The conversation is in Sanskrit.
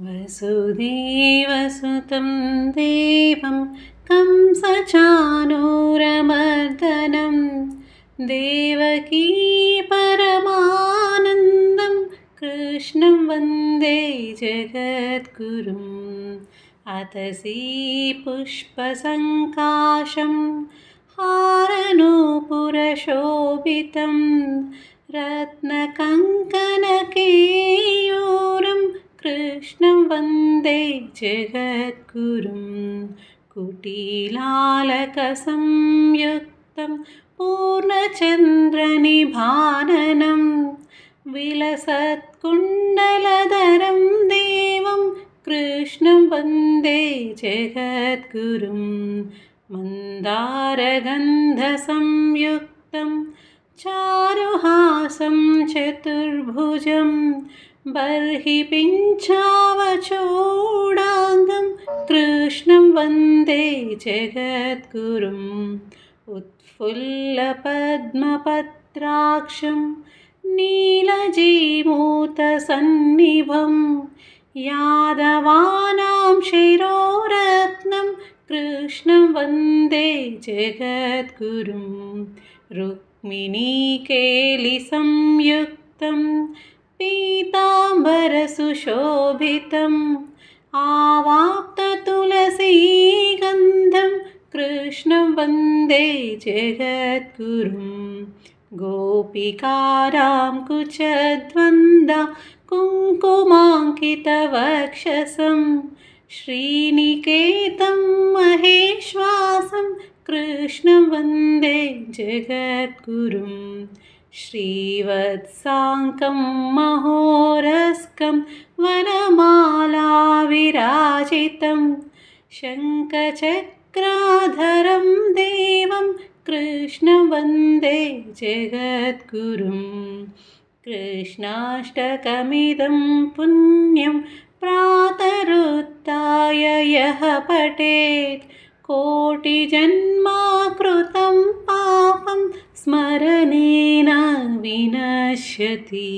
वसुदेवसुतं देवं कंसचाणूरमर्दनं देवकी परमानन्दं कृष्णं वन्दे जगद्गुरुम् अतसी पुष्पसङ्काशं हारनूपुरशोभितं रत्नकङ्कणकेयूरं कृष्णं वन्दे जगद्गुरुं कुटीलालकसंयुक्तं पूर्णचन्द्रनिभाननं विलसत्कुण्डलधरं देवं कृष्णं वन्दे जगद्गुरुं मन्दारगन्धसंयुक्तं चारुहासं चतुर्भुजं बर्हि पिञ्चावचूडाङ्गं कृष्णं वन्दे जगद्गुरुम् उत्फुल्लपद्मपत्राक्षं नीलजीमूतसन्निभं यादवानां शिरोरत्नं कृष्णं वन्दे जगद्गुरुं रुक्मिणीकेलिसंयुक्तं पीताम्बरसुशोभितम् आवाप्ततुलसीगन्धं कृष्णं वन्दे जगद्गुरुं गोपिकारां कुचद्वन्द्वा कुङ्कुमाङ्कितवक्षसं श्रीनिकेतं महेश्वासं कृष्णं वन्दे जगद्गुरुं श्रीवत्साङ्कं महोरस्कं वनमालाविराजितं शङ्खचक्राधरं देवं कृष्णं वन्दे जगद्गुरुं कृष्णाष्टकमिदं पुण्यं प्रातरुत्थाय यः पठेत् कोटिजन्माकृतं पापं स्मरणेन विनश्यति।